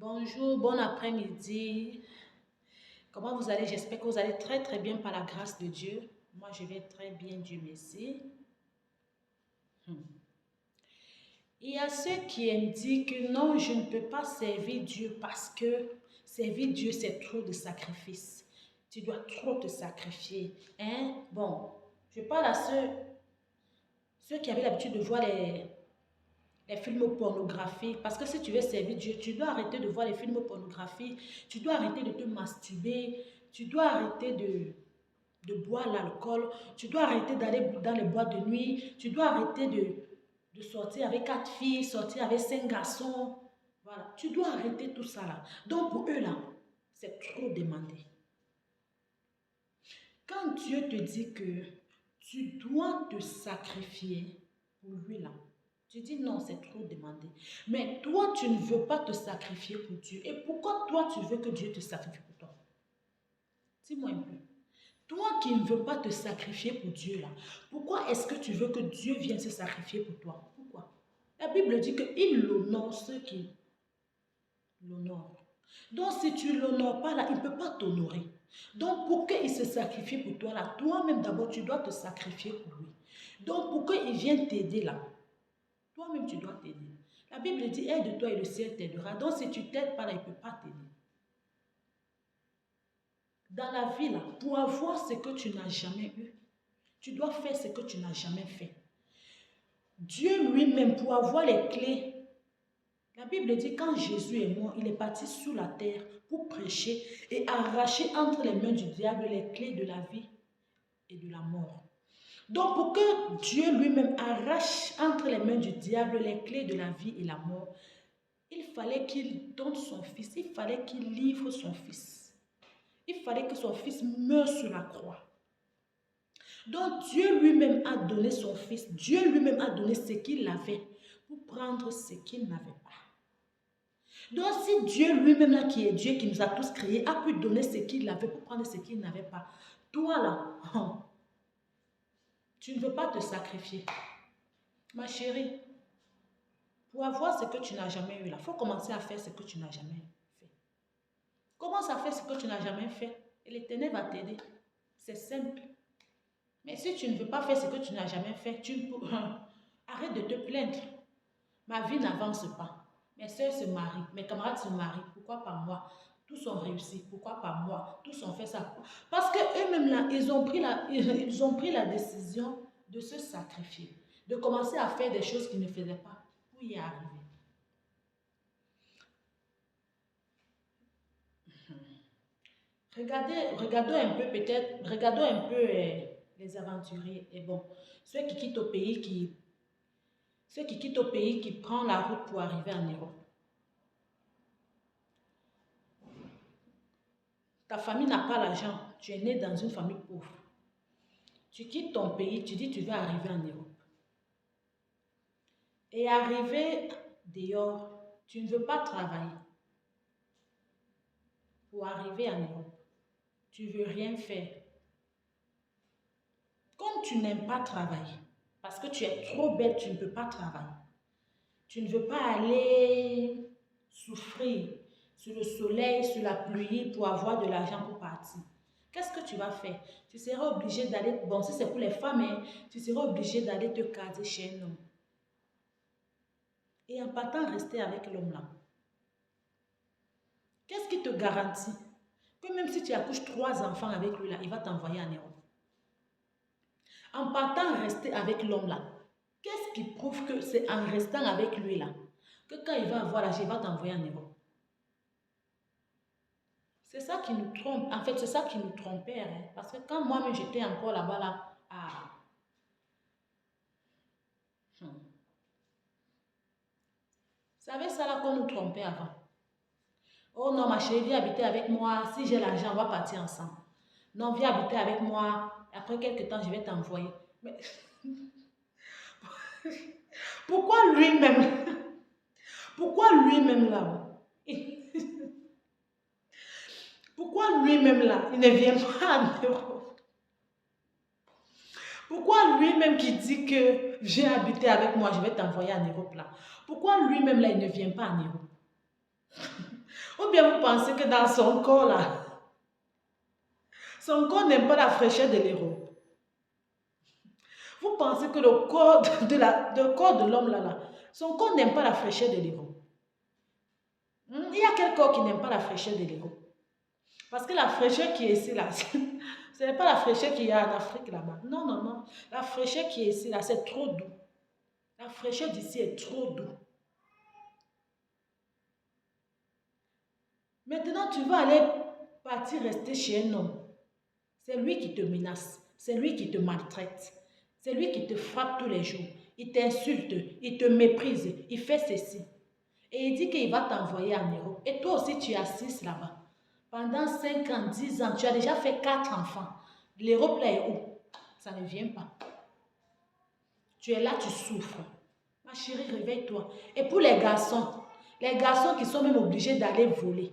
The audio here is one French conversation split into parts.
Bonjour, bon après-midi. Comment vous allez? J'espère que vous allez très très bien par la grâce de Dieu. Moi, je vais très bien, Dieu merci. Il y a ceux qui aiment dire que non, je ne peux pas servir Dieu parce que servir Dieu, c'est trop de sacrifices. Tu dois trop te sacrifier. Hein? Bon, je parle à ceux qui avaient l'habitude de voir les films pornographiques. Parce que si tu veux servir Dieu, tu dois arrêter de voir les films pornographiques, tu dois arrêter de te masturber, tu dois arrêter de boire l'alcool, tu dois arrêter d'aller dans les boîtes de nuit, tu dois arrêter de sortir avec 4 filles, sortir avec 5 garçons. Voilà, tu dois arrêter tout ça là. Donc pour eux là, c'est trop demandé. Quand Dieu te dit que tu dois te sacrifier pour lui là, tu dis non, c'est trop demandé. Mais toi, tu ne veux pas te sacrifier pour Dieu. Et pourquoi toi, tu veux que Dieu te sacrifie pour toi? Dis-moi un peu. Toi qui ne veux pas te sacrifier pour Dieu là, pourquoi est-ce que tu veux que Dieu vienne se sacrifier pour toi? Pourquoi? La Bible dit qu'il honore ceux qui l'honorent. Donc si tu ne l'honores pas là, il ne peut pas t'honorer. Donc pour qu'il se sacrifie pour toi là, toi-même d'abord, tu dois te sacrifier pour lui. Donc pour qu'il vienne t'aider là, toi-même, tu dois t'aider. La Bible dit, aide-toi et le ciel t'aidera. Donc, si tu ne t'aides pas là, il ne peut pas t'aider. Dans la vie, là, pour avoir ce que tu n'as jamais eu, tu dois faire ce que tu n'as jamais fait. Dieu lui-même, pour avoir les clés, la Bible dit, quand Jésus est mort, il est parti sous la terre pour prêcher et arracher entre les mains du diable les clés de la vie et de la mort. Donc, pour que Dieu lui-même arrache entre les mains du diable les clés de la vie et la mort, il fallait qu'il donne son fils, il fallait qu'il livre son fils. Il fallait que son fils meure sur la croix. Donc Dieu lui-même a donné son fils, Dieu lui-même a donné ce qu'il avait pour prendre ce qu'il n'avait pas. Donc si Dieu lui-même là qui est Dieu qui nous a tous créés a pu donner ce qu'il avait pour prendre ce qu'il n'avait pas, toi là, tu ne veux pas te sacrifier. Ma chérie, pour avoir ce que tu n'as jamais eu là, il faut commencer à faire ce que tu n'as jamais fait. Commence à faire ce que tu n'as jamais fait et l'Éternel va t'aider. C'est simple. Mais si tu ne veux pas faire ce que tu n'as jamais fait, arrête de te plaindre. Ma vie n'avance pas. Mes soeurs se marient, mes camarades se marient. Pourquoi pas moi? Tous ont réussi. Pourquoi pas moi? Tous ont fait ça. Parce qu'eux-mêmes là, ils ont pris la décision de se sacrifier, de commencer à faire des choses qu'ils ne faisaient pas pour y arriver. Regardons un peu peut-être, regardons un peu les aventuriers. Et bon, ceux qui quittent au pays, qui prennent la route pour arriver en Europe. Ta famille n'a pas l'argent, tu es né dans une famille pauvre. Tu quittes ton pays, tu dis tu veux arriver en Europe. Et arriver dehors, tu ne veux pas travailler pour arriver en Europe. Tu ne veux rien faire. Comme tu n'aimes pas travailler, parce que tu es trop belle, tu ne peux pas travailler. Tu ne veux pas aller souffrir sur le soleil, sur la pluie pour avoir de l'argent pour partir. Qu'est-ce que tu vas faire? Tu seras obligé d'aller, bon si c'est pour les femmes, hein, tu seras obligé d'aller te caser chez un homme. Et en partant rester avec l'homme là. Qu'est-ce qui te garantit que même si tu accouches 3 enfants avec lui là, il va t'envoyer en Europe? En partant rester avec l'homme là, qu'est-ce qui prouve que c'est en restant avec lui là, que quand il va avoir l'âge, il va t'envoyer en Europe? C'est ça qui nous trompe. En fait, c'est ça qui nous trompait. Hein? Parce que quand moi-même j'étais encore là-bas, là, Vous savez ça là qu'on nous trompait avant. Oh non, ma chérie, viens habiter avec moi. Si j'ai l'argent, on va partir ensemble. Non, viens habiter avec moi. Après quelques temps, je vais t'envoyer. Mais pourquoi lui-même? Pourquoi lui-même là? Pourquoi lui-même là, il ne vient pas en Europe? Pourquoi lui-même qui dit que viens habiter avec moi, je vais t'envoyer en Europe là? Pourquoi lui-même là, il ne vient pas en Europe? Ou bien vous pensez que dans son corps là, son corps n'aime pas la fraîcheur de l'héros. Vous pensez que le corps de l'homme là, son corps n'aime pas la fraîcheur de l'héros. Il y a quel corps qui n'aime pas la fraîcheur de l'héros? Parce que la fraîcheur qui est ici là, ce n'est pas la fraîcheur qu'il y a en Afrique là-bas. Non, non, non. La fraîcheur qui est ici là, c'est trop doux. La fraîcheur d'ici est trop doux. Maintenant, tu vas aller partir rester chez un homme. C'est lui qui te menace. C'est lui qui te maltraite. C'est lui qui te frappe tous les jours. Il t'insulte, il te méprise, il fait ceci. Et il dit qu'il va t'envoyer en Europe. Et toi aussi, tu assistes là-bas. Pendant 5 ans, 10 ans, tu as déjà fait 4 enfants. L'Europe là est où? Ça ne vient pas. Tu es là, tu souffres. Ma chérie, réveille-toi. Et pour les garçons qui sont même obligés d'aller voler,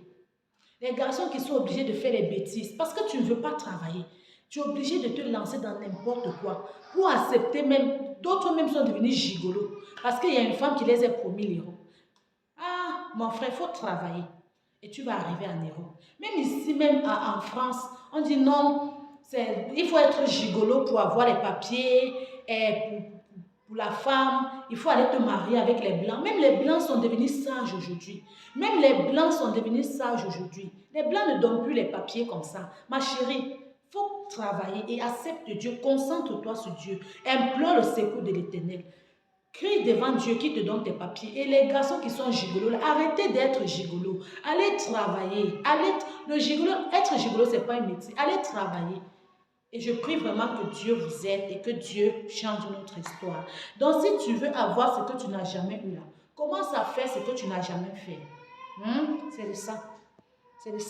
les garçons qui sont obligés de faire des bêtises parce que tu ne veux pas travailler, tu es obligé de te lancer dans n'importe quoi pour accepter même, d'autres même sont devenus gigolos parce qu'il y a une femme qui les a promis l'Europe. Ah, mon frère, il faut travailler et tu vas arriver en Europe. Même ici, même en France, on dit non, il faut être gigolo pour avoir les papiers et pour la femme, il faut aller te marier avec les blancs. Même les blancs sont devenus sages aujourd'hui. Même les blancs sont devenus sages aujourd'hui. Les blancs ne donnent plus les papiers comme ça. Ma chérie, il faut travailler et accepte Dieu. Concentre-toi sur Dieu. Implore le secours de l'Éternel. Crie devant Dieu qui te donne tes papiers. Et les garçons qui sont gigolos, arrêtez d'être gigolos. Allez travailler. Être gigolo, ce n'est pas un métier. Allez travailler. Et je prie vraiment que Dieu vous aide et que Dieu change notre histoire. Donc, si tu veux avoir ce que tu n'as jamais eu là, commence à faire ce que tu n'as jamais fait. C'est de ça. C'est de ça.